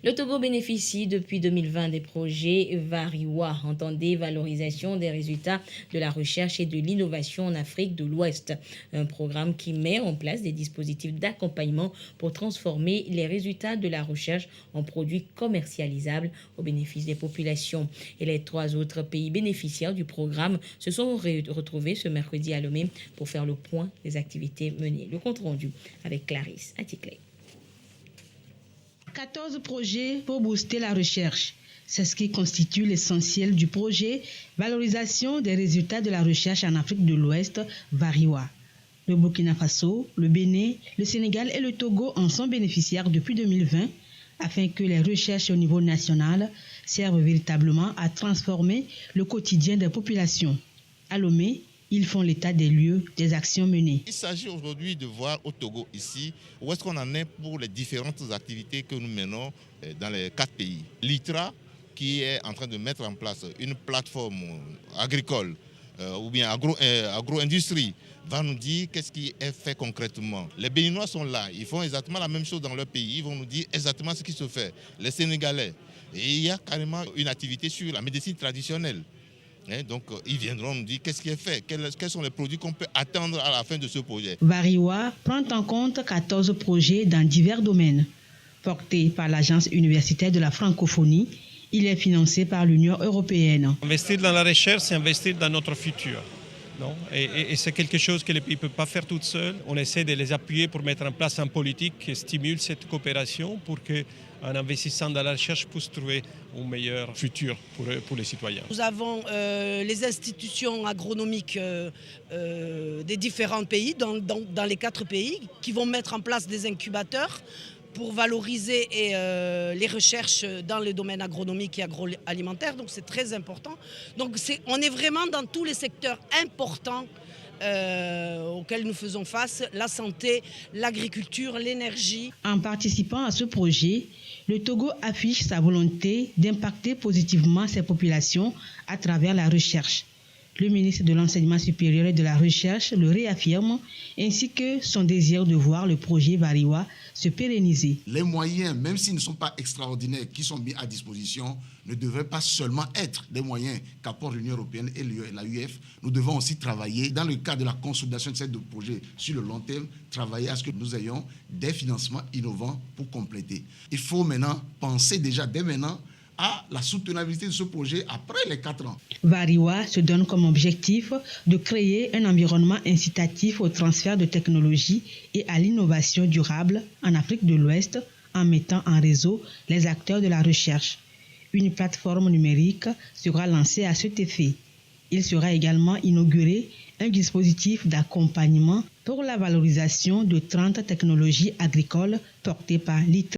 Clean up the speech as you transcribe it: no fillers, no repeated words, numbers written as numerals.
Le Togo bénéficie depuis 2020 des projets Variwa, entendez valorisation des résultats de la recherche et de l'innovation en Afrique de l'Ouest. Un programme qui met en place des dispositifs d'accompagnement pour transformer les résultats de la recherche en produits commercialisables au bénéfice des populations. Et les 3 autres pays bénéficiaires du programme se sont retrouvés ce mercredi à Lomé pour faire le point des activités menées. Le compte rendu avec Clarisse Aticlé. 14 projets pour booster la recherche. C'est ce qui constitue l'essentiel du projet Valorisation des résultats de la recherche en Afrique de l'Ouest, Variwa. Le Burkina Faso, le Bénin, le Sénégal et le Togo en sont bénéficiaires depuis 2020 afin que les recherches au niveau national servent véritablement à transformer le quotidien des populations. À Lomé, ils font l'état des lieux des actions menées. Il s'agit aujourd'hui de voir au Togo ici où est-ce qu'on en est pour les différentes activités que nous menons dans les 4 pays. L'ITRA qui est en train de mettre en place une plateforme agricole ou bien agro-industrie va nous dire qu'est-ce qui est fait concrètement. Les Béninois sont là, ils font exactement la même chose dans leur pays, ils vont nous dire exactement ce qui se fait. Les Sénégalais, et il y a carrément une activité sur la médecine traditionnelle. Donc, ils viendront nous dire qu'est-ce qui est fait, quels sont les produits qu'on peut attendre à la fin de ce projet. Variwa prend en compte 14 projets dans divers domaines. Porté par l'Agence universitaire de la francophonie, il est financé par l'Union européenne. Investir dans la recherche, c'est investir dans notre futur. Non? Et c'est quelque chose que les pays ne peuvent pas faire tout seuls. On essaie de les appuyer pour mettre en place une politique qui stimule cette coopération pour qu'en investissant dans la recherche, puisse trouver un meilleur futur pour les citoyens. Nous avons les institutions agronomiques des différents pays, dans les 4 pays, qui vont mettre en place des incubateurs pour valoriser les recherches dans le domaine agronomique et agroalimentaire. Donc c'est très important. Donc on est vraiment dans tous les secteurs importants auxquels nous faisons face, la santé, l'agriculture, l'énergie. En participant à ce projet, le Togo affiche sa volonté d'impacter positivement ses populations à travers la recherche. Le ministre de l'Enseignement supérieur et de la Recherche le réaffirme, ainsi que son désir de voir le projet Variwa se pérenniser. Les moyens, même s'ils ne sont pas extraordinaires, qui sont mis à disposition, ne devraient pas seulement être des moyens qu'apporte l'Union européenne et l'AUF. Nous devons aussi travailler, dans le cadre de la consolidation de ces 2 projets sur le long terme, travailler à ce que nous ayons des financements innovants pour compléter. Il faut maintenant penser déjà dès maintenant à la soutenabilité de ce projet après les 4 ans. Variwa se donne comme objectif de créer un environnement incitatif au transfert de technologies et à l'innovation durable en Afrique de l'Ouest en mettant en réseau les acteurs de la recherche. Une plateforme numérique sera lancée à cet effet. Il sera également inauguré un dispositif d'accompagnement pour la valorisation de 30 technologies agricoles portées par l'ITRA.